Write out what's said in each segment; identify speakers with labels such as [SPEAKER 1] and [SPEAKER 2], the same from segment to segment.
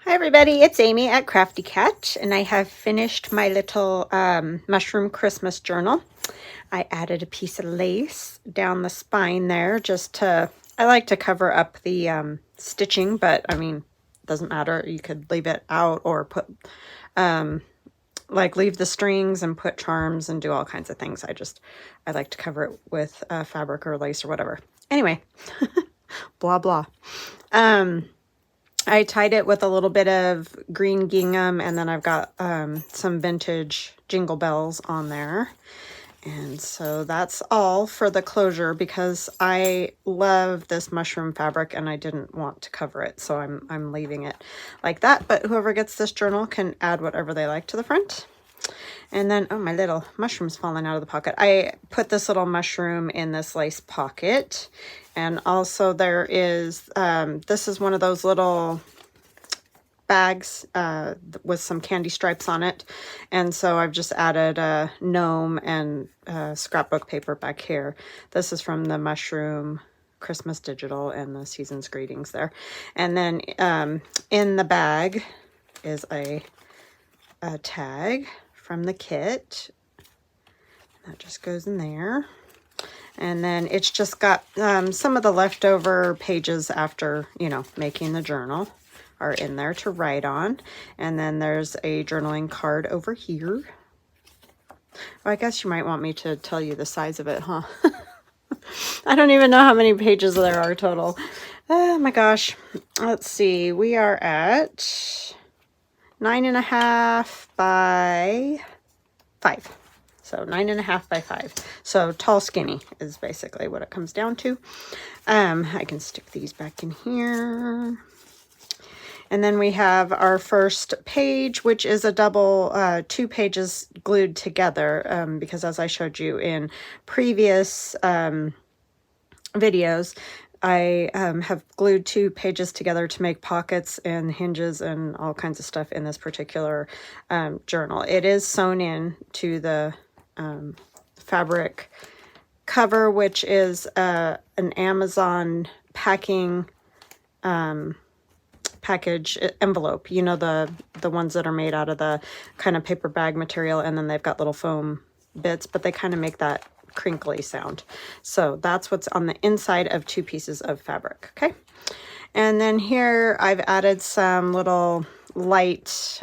[SPEAKER 1] Hi everybody, it's Amy at Crafty Cat, and I have finished my little mushroom Christmas journal. I added a piece of lace down the spine there just to, I like to cover up the stitching, but I mean, it doesn't matter. You could leave it out or put, like leave the strings and put charms and do all kinds of things. I like to cover it with fabric or lace or whatever. Anyway, blah, blah. I tied it with a little bit of green gingham, and then I've got some vintage jingle bells on there. And so that's all for the closure because I love this mushroom fabric and I didn't want to cover it. So I'm leaving it like that. But whoever gets this journal can add whatever they like to the front. And then, oh, my little mushroom's falling out of the pocket. I put this little mushroom in this lace pocket. And also there is, this is one of those little bags with some candy stripes on it. And so I've just added a gnome and scrapbook paper back here. This is from the Mushroom Christmas Digital and the Season's Greetings there. And then in the bag is a tag from the kit. That just goes in there. And then it's just got some of the leftover pages after, you know, making the journal are in there to write on. And then there's a journaling card over here. Well, I guess you might want me to tell you the size of it, huh? I don't even know how many pages there are total. Oh my gosh. Let's see. We are at 9.5 by 5. So 9.5 by 5. So tall, skinny is basically what it comes down to. I can stick these back in here. And then we have our first page, which is a double, 2 pages glued together, because as I showed you in previous videos, I have glued 2 pages together to make pockets and hinges and all kinds of stuff in this particular journal. It is sewn in to the fabric cover, which is an Amazon packing package envelope, you know, the ones that are made out of the kind of paper bag material, and then they've got little foam bits, but they kind of make that crinkly sound. So that's what's on the inside of 2 pieces of fabric. Okay, and then here I've added some little light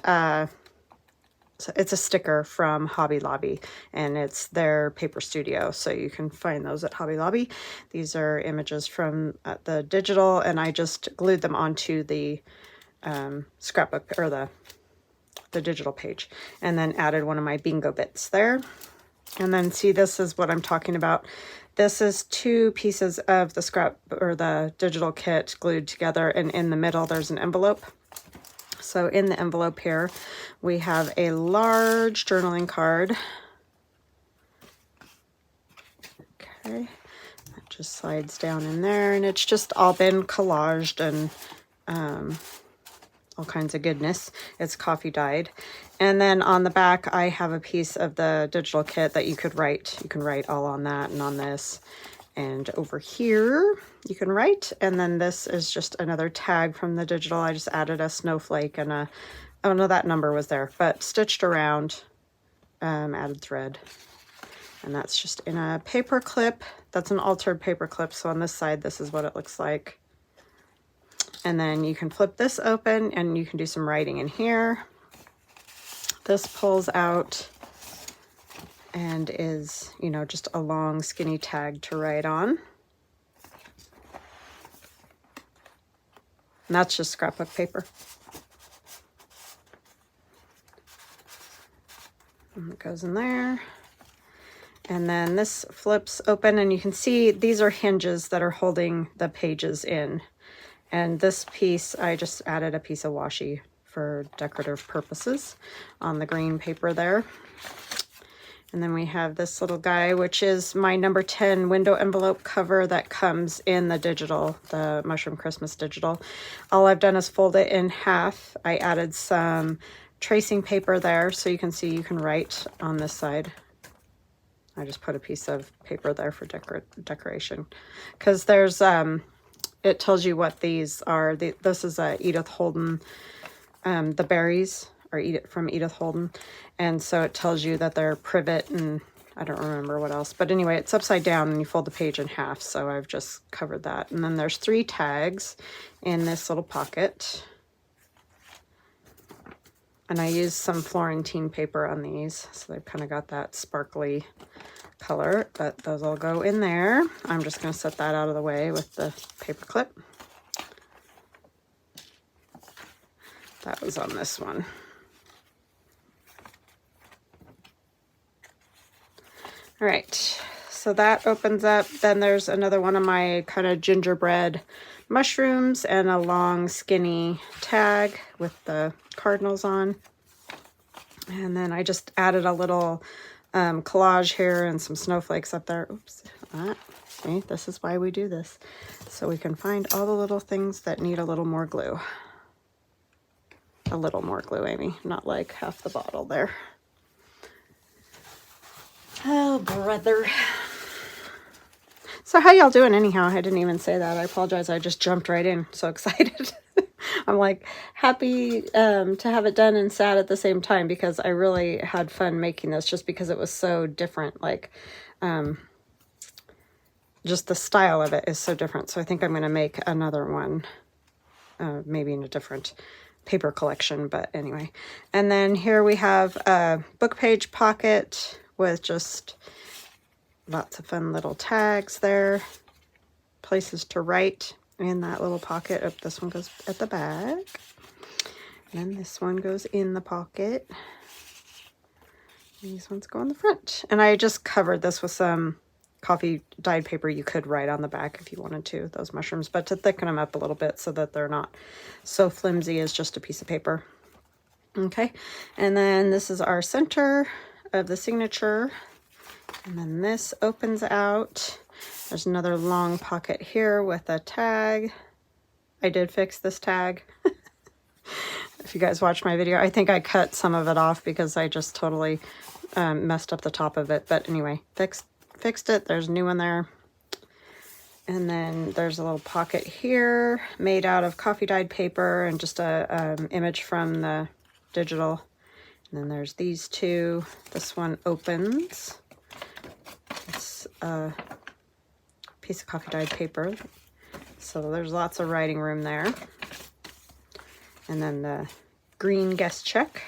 [SPEAKER 1] so it's a sticker from Hobby Lobby, and it's their paper studio, so you can find those at Hobby Lobby. These are images from the digital, and I just glued them onto the scrapbook, or the digital page, and then added one of my bingo bits there. And then see, this is what I'm talking about. This is 2 pieces of the scrap or the digital kit glued together, and in the middle there's an envelope. So in the envelope here, we have a large journaling card. Okay, that just slides down in there, and it's just all been collaged and all kinds of goodness. It's coffee dyed. And then on the back, I have a piece of the digital kit that you could write. You can write all on that and on this. And over here, you can write. And then this is just another tag from the digital. I just added a snowflake and a, oh no, that number was there, but stitched around, added thread. And that's just in a paper clip. That's an altered paper clip. So on this side, this is what it looks like. And then you can flip this open and you can do some writing in here. This pulls out and is, you know, just a long skinny tag to write on. And that's just scrapbook paper. And it goes in there. And then this flips open, and you can see these are hinges that are holding the pages in. And this piece, I just added a piece of washi for decorative purposes on the green paper there. And then we have this little guy, which is my number 10 window envelope cover that comes in the digital, the Mushroom Christmas Digital. All I've done is fold it in half. I added some tracing paper there, so you can see you can write on this side. I just put a piece of paper there for decoration, because there's, it tells you what these are. This is a Edith Holden the berries are from Edith Holden. And so it tells you that they're privet and I don't remember what else. But anyway, it's upside down and you fold the page in half. So I've just covered that. And then there's 3 tags in this little pocket. And I used some Florentine paper on these. So they've kind of got that sparkly color. But those all go in there. I'm just going to set that out of the way with the paper clip. That was on this one. All right, so that opens up. Then there's another one of my kind of gingerbread mushrooms and a long skinny tag with the cardinals on. And then I just added a little collage here and some snowflakes up there. Oops, see, this is why we do this. So we can find all the little things that need a little more glue. A little more glue, Amy, not like half the bottle there. Oh, brother. So how y'all doing anyhow? I didn't even say that. I apologize. I just jumped right in. So excited. I'm like happy to have it done and sad at the same time because I really had fun making this just because it was so different. Like just the style of it is so different. So I think I'm going to make another one, maybe in a different paper collection, but anyway. And then here we have a book page pocket with just lots of fun little tags there, places to write in that little pocket. Oh, this one goes at the back, and then this one goes in the pocket. These ones go on the front. And I just covered this with some coffee dyed paper. You could write on the back if you wanted to, those mushrooms, but to thicken them up a little bit so that they're not so flimsy as just a piece of paper. Okay, and then this is our center of the signature. And then this opens out. There's another long pocket here with a tag. I did fix this tag. If you guys watch my video, I think I cut some of it off because I just totally messed up the top of it. But anyway, fixed it. There's a new one there. And then there's a little pocket here made out of coffee dyed paper and just a image from the digital. And then there's these 2. This one opens. It's a piece of coffee dyed paper. So there's lots of writing room there. And then the green guest check.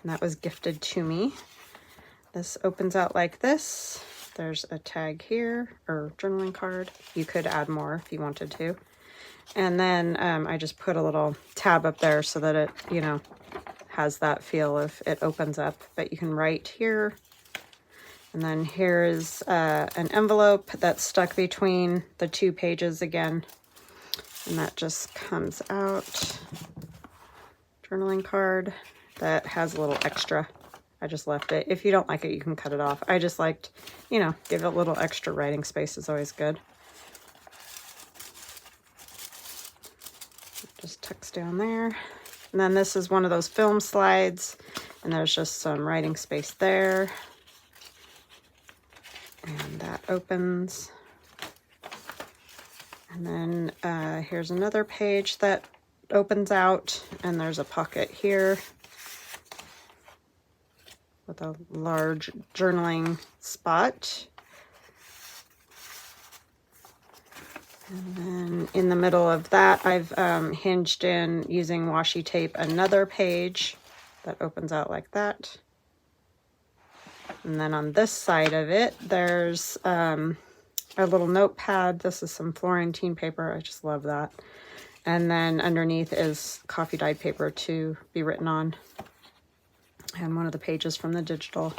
[SPEAKER 1] And that was gifted to me. This opens out like this. There's a tag here, or journaling card. You could add more if you wanted to. And then I just put a little tab up there so that it, you know, has that feel if it opens up. But you can write here. And then here is an envelope that's stuck between the 2 pages again. And that just comes out. Journaling card that has a little extra. I just left it. If you don't like it, you can cut it off. I just liked, you know, give it a little extra writing space is always good. Just tucks down there. And then this is one of those film slides. And there's just some writing space there. And that opens. And then here's another page that opens out. And there's a pocket here with a large journaling spot. And then in the middle of that, I've hinged in using washi tape another page that opens out like that. And then on this side of it, there's a little notepad. This is some Florentine paper. I just love that. And then underneath is coffee dyed paper to be written on. And one of the pages from the digital.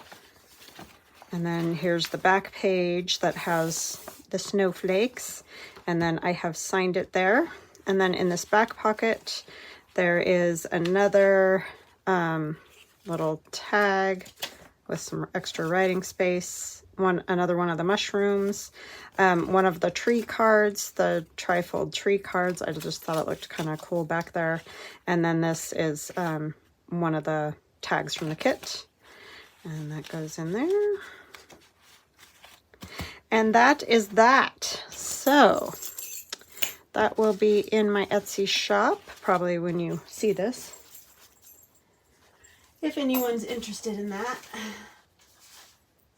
[SPEAKER 1] And then here's the back page that has the snowflakes. And then I have signed it there. And then in this back pocket, there is another little tag with some extra writing space. Another one of the mushrooms. One of the tree cards, the trifold tree cards. I just thought it looked kind of cool back there. And then this is one of the tags from the kit. And that goes in there. And that is that. So that will be in my Etsy shop, probably when you see this, if anyone's interested in that.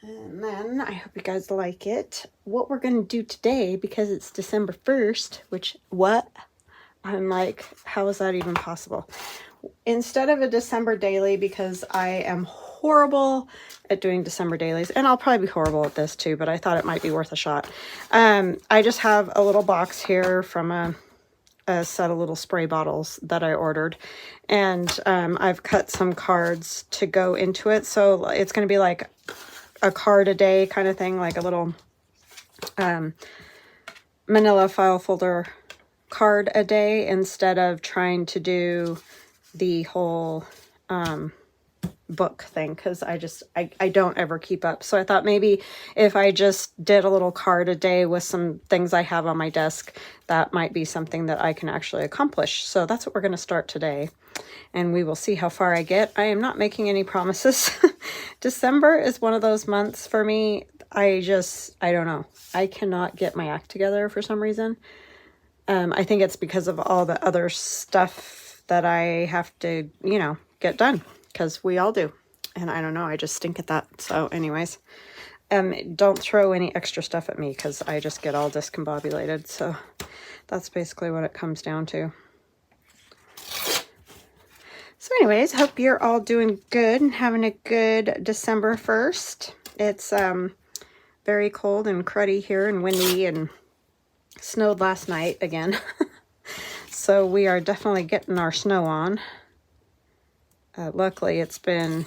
[SPEAKER 1] And then I hope you guys like it. What we're going to do today, because it's December 1st, which, what? I'm like, how is that even possible? Instead of a December daily, because I am horrible at doing December dailies, and I'll probably be horrible at this too, but I thought it might be worth a shot. I just have a little box here from a set of little spray bottles that I ordered, and I've cut some cards to go into it. So it's going to be like a card a day kind of thing, like a little manila file folder card a day, instead of trying to do the whole book thing, because I don't ever keep up. So I thought maybe if I just did a little card a day with some things I have on my desk, that might be something that I can actually accomplish. So that's what we're going to start today, and we will see how far I get. I am not making any promises. December is one of those months for me. I don't know. I cannot get my act together for some reason. I think it's because of all the other stuff that I have to, get done, because we all do. And I don't know, I just stink at that. So anyways, don't throw any extra stuff at me, because I just get all discombobulated. So that's basically what it comes down to. So anyways, hope you're all doing good and having a good December 1st. It's very cold and cruddy here and windy, and snowed last night again. So we are definitely getting our snow on. Luckily it's been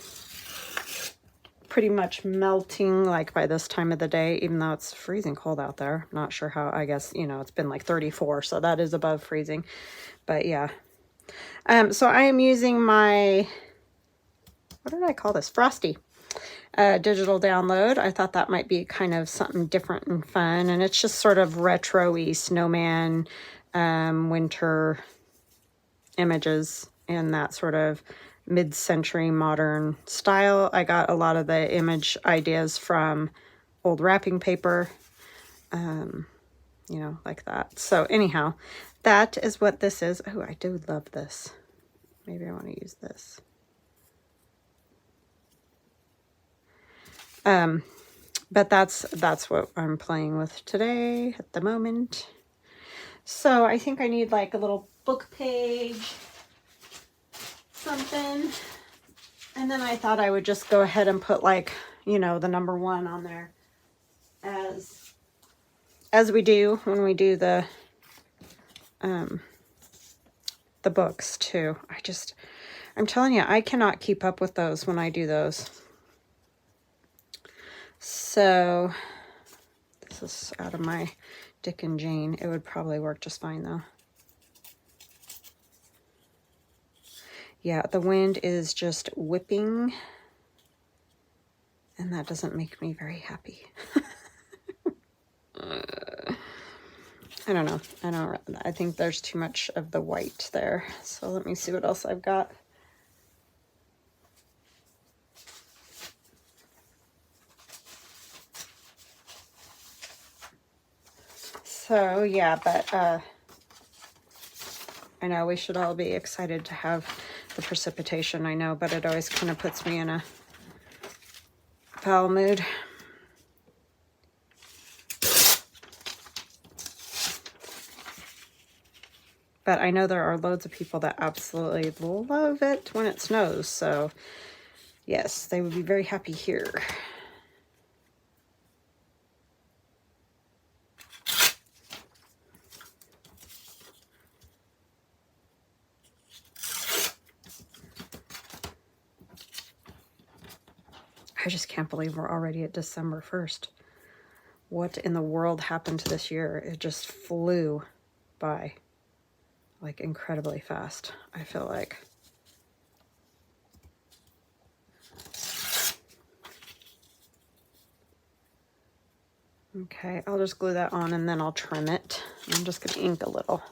[SPEAKER 1] pretty much melting like by this time of the day, even though it's freezing cold out there. Not sure how, I guess, it's been like 34, so that is above freezing. But yeah. So I am using my, what did I call this? Frosty digital download. I thought that might be kind of something different and fun, and it's just sort of retro-y snowman, winter images in that sort of mid-century modern style. I got a lot of the image ideas from old wrapping paper, like that. So anyhow, that is what this is. Oh, I do love this. Maybe I want to use this. But that's what I'm playing with today at the moment. So I think I need like a little book page, something. And then I thought I would just go ahead and put like, the number 1 on there, as we do when we do the books too. I'm telling you, I cannot keep up with those when I do those. So this is out of my Dick and Jane. It would probably work just fine though. Yeah, the wind is just whipping, and that doesn't make me very happy. I don't know. I think there's too much of the white there. So let me see what else I've got. So yeah, but I know we should all be excited to have the precipitation, I know, but it always kind of puts me in a foul mood. But I know there are loads of people that absolutely love it when it snows, so yes, they would be very happy here. I just can't believe we're already at December 1st. What in the world happened to this year? It just flew by, like, incredibly fast, I feel like. Okay, I'll just glue that on and then I'll trim it. I'm just going to ink a little.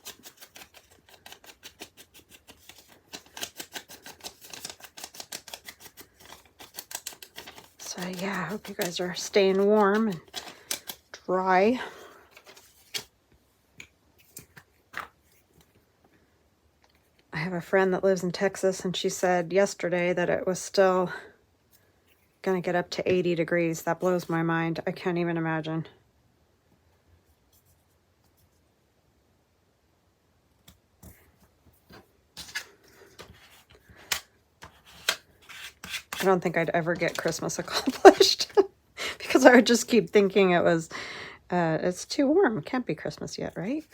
[SPEAKER 1] So yeah, I hope you guys are staying warm and dry. have a friend that lives in Texas, and she said yesterday that it was still gonna get up to 80 degrees. That blows my mind. I can't even imagine. I don't think I'd ever get Christmas accomplished because I would just keep thinking it was, it's too warm. It can't be Christmas yet, right?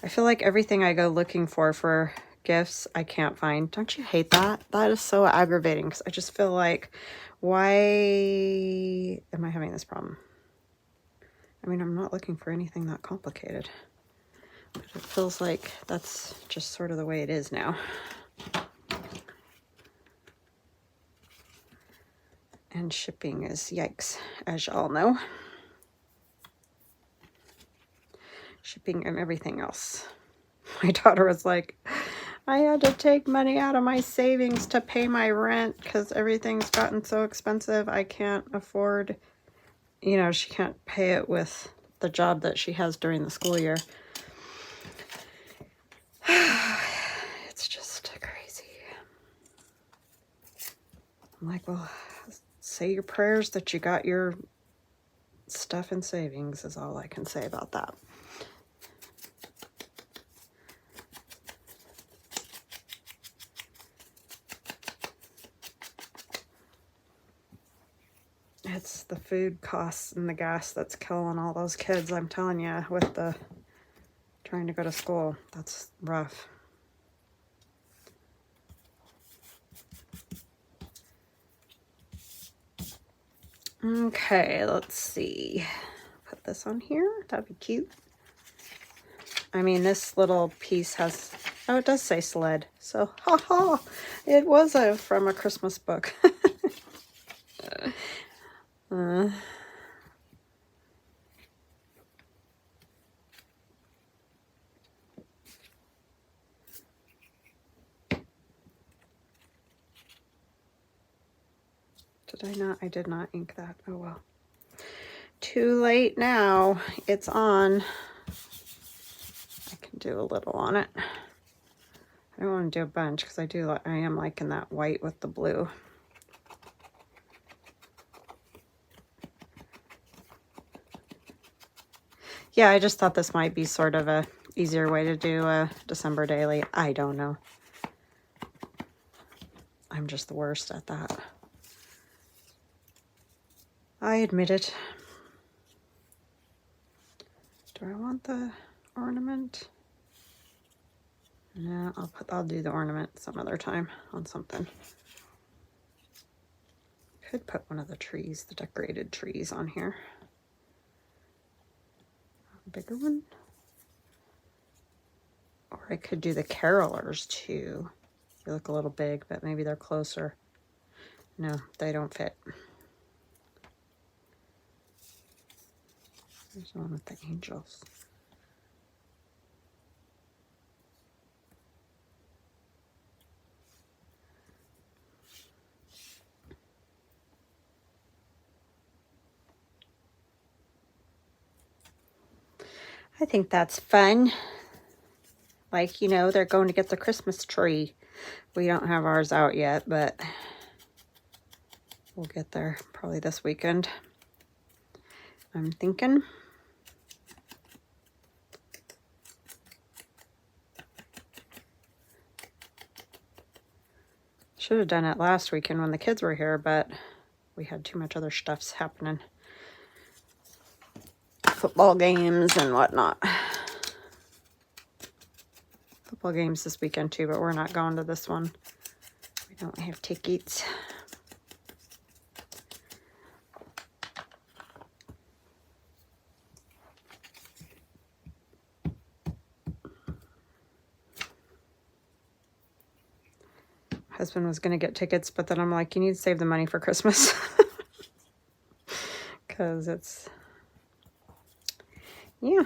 [SPEAKER 1] I feel like everything I go looking for gifts, I can't find. Don't you hate that? That is so aggravating because I just feel like, why am I having this problem? I mean, I'm not looking for anything that complicated, but it feels like that's just sort of the way it is now. And shipping is yikes, as y'all know. Shipping and everything else. My daughter was like, I had to take money out of my savings to pay my rent because everything's gotten so expensive. I can't afford, you know, she can't pay it with the job that she has during the school year. It's just crazy. I'm like, well, say your prayers that you got your stuff in savings is all I can say about that. It's the food costs and the gas that's killing all those kids, I'm telling you, with the trying to go to school. That's rough. Okay, let's see. Put this on here. That'd be cute. I mean, this little piece has, oh, it does say sled. So, haha, it was from a Christmas book. Did I not? I did not ink that. Oh, well. Too late now. It's on. I can do a little on it. I don't want to do a bunch because I am liking that white with the blue. Yeah, I just thought this might be sort of a easier way to do a December daily. I don't know. I'm just the worst at that. I admit it. Do I want the ornament? No, I'll do the ornament some other time on something. Could put one of the trees, the decorated trees on here. A bigger one. Or I could do the carolers too. They look a little big, but maybe they're closer. No, they don't fit. There's one with the angels. I think that's fun. Like, you know, they're going to get the Christmas tree. We don't have ours out yet, but we'll get there probably this weekend, I'm thinking. Should have done it last weekend when the kids were here, but we had too much other stuffs happening. Football games and whatnot. Football games this weekend too, but we're not going to this one. We don't have tickets. Husband was going to get tickets, but then I'm like, you need to save the money for Christmas. Because it's, yeah.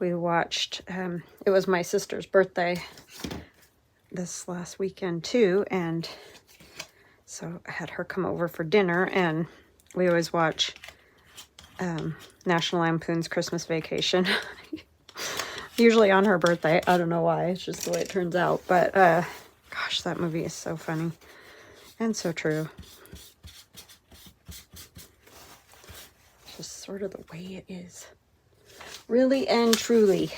[SPEAKER 1] we watched, it was my sister's birthday this last weekend too, and so I had her come over for dinner, and we always watch National Lampoon's Christmas Vacation. Usually on her birthday. I don't know why. It's just the way it turns out. But, gosh, that movie is so funny and so true. It's just sort of the way it is. Really and truly.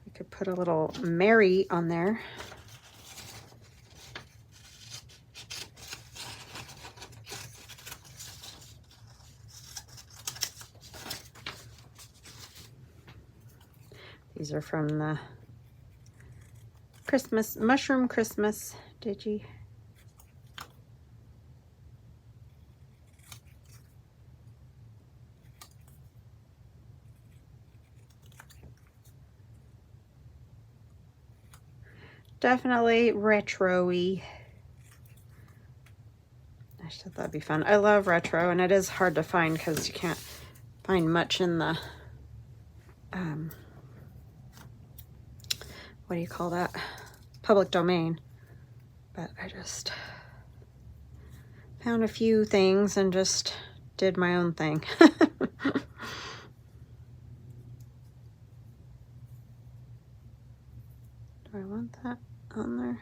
[SPEAKER 1] I could put a little Mary on there. These are from the Christmas, Mushroom Christmas Digi. Definitely retro-y. I just thought that'd be fun. I love retro, and it is hard to find because you can't find much in the what do you call that? Public domain. But I just found a few things and just did my own thing. Do I want that on there?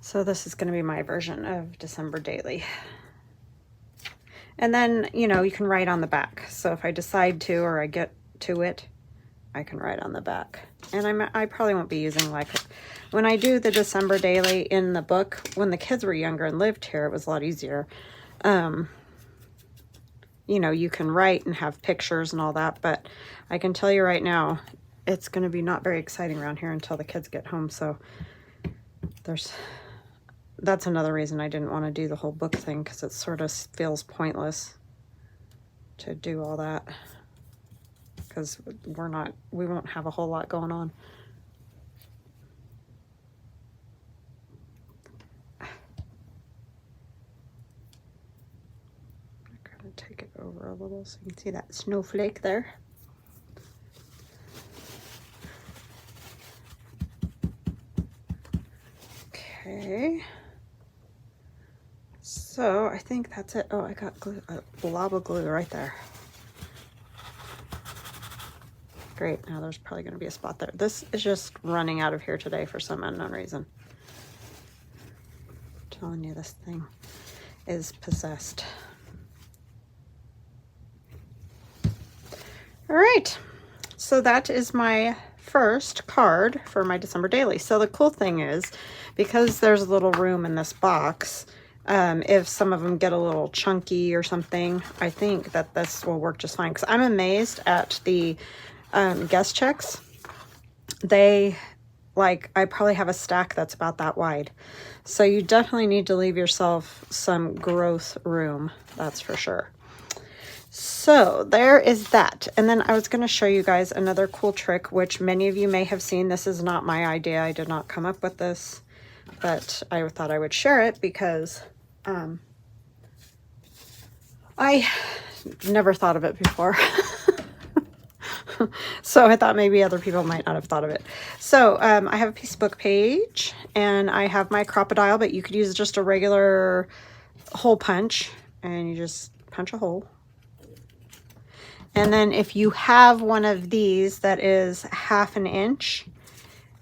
[SPEAKER 1] So this is going to be my version of December Daily. And then, you know, you can write on the back. So if I decide to, or I get to it, I can write on the back. And I probably won't be using, like, when I do the December Daily in the book, when the kids were younger and lived here, it was a lot easier. You know, you can write and have pictures and all that, but I can tell you right now, it's going to be not very exciting around here until the kids get home. So that's another reason I didn't want to do the whole book thing, because it sort of feels pointless to do all that, because we won't have a whole lot going on. I'm gonna take it over a little so you can see that snowflake there. Okay. So I think that's it. Oh, I got glue, blob of glue right there. Great. Now there's probably going to be a spot there. This is just running out of here today for some unknown reason. I'm telling you, this thing is possessed. All right. So that is my first card for my December Daily. So the cool thing is, because there's a little room in this box, if some of them get a little chunky or something, I think that this will work just fine. Because I'm amazed at the guest checks. I probably have a stack that's about that wide. So you definitely need to leave yourself some growth room. That's for sure. So there is that. And then I was going to show you guys another cool trick, which many of you may have seen. This is not my idea. I did not come up with this, but I thought I would share it because I never thought of it before. So I thought maybe other people might not have thought of it. So I have a piece of book page, and I have my crocodile, but you could use just a regular hole punch, and you just punch a hole. And then if you have one of these that is 1/2 inch,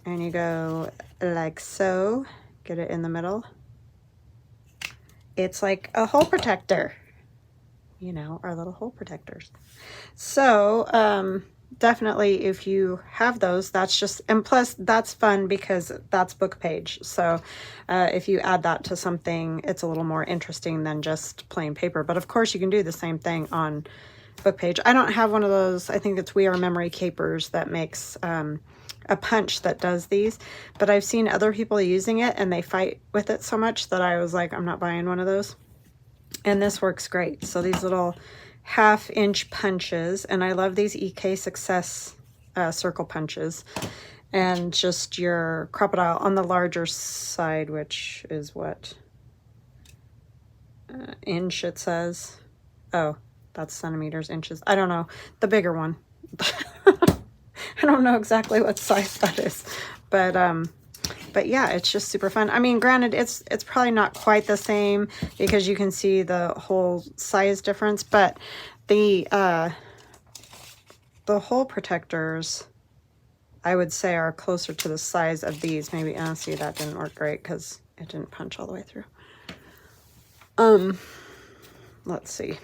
[SPEAKER 1] and you go like so, get it in the middle, it's like a hole protector. You know, our little hole protectors. So definitely, if you have those, that's just, and plus that's fun because that's book page. So if you add that to something, it's a little more interesting than just plain paper. But of course you can do the same thing on book page. I don't have one of those. I think it's We Are Memory Capers that makes a punch that does these, but I've seen other people using it and they fight with it so much that I was like, I'm not buying one of those. And this works great. So these little 1/2-inch punches, and I love these EK Success circle punches, and just your Crop-A-Dile on the larger side, which is what, inch it says. Oh, that's centimeters, inches. I don't know. The bigger one. I don't know exactly what size that is, but yeah, it's just super fun. I mean, granted, it's probably not quite the same because you can see the whole size difference, but the hole protectors, I would say, are closer to the size of these. Maybe, see, that didn't work great because it didn't punch all the way through. Let's see.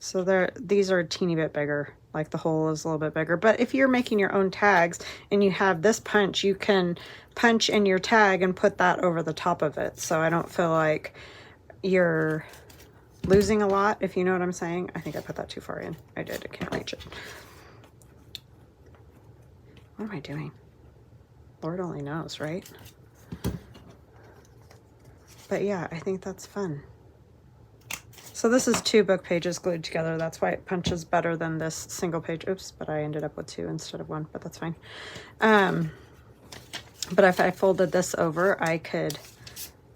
[SPEAKER 1] So these are a teeny bit bigger, like the hole is a little bit bigger. But if you're making your own tags and you have this punch, you can punch in your tag and put that over the top of it. So I don't feel like you're losing a lot, if you know what I'm saying. I think I put that too far in. I did. I can't reach it. What am I doing? Lord only knows, right? But yeah, I think that's fun. So this is 2 book pages glued together. That's why it punches better than this single page. Oops, but I ended up with 2 instead of 1, but that's fine. But if I folded this over, I could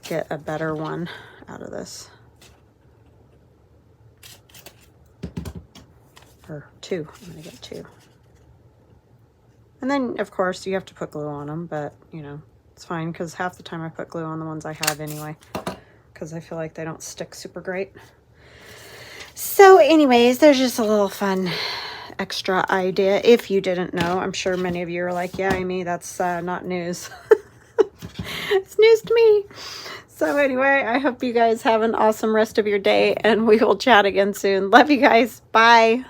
[SPEAKER 1] get a better one out of this. Or 2. I'm gonna get 2. And then, of course, you have to put glue on them, but, you know, it's fine because half the time I put glue on the ones I have anyway, because I feel like they don't stick super great. So anyways, there's just a little fun extra idea. If you didn't know, I'm sure many of you are like, yeah, Amy, that's not news. It's news to me. So anyway, I hope you guys have an awesome rest of your day, and we will chat again soon. Love you guys. Bye.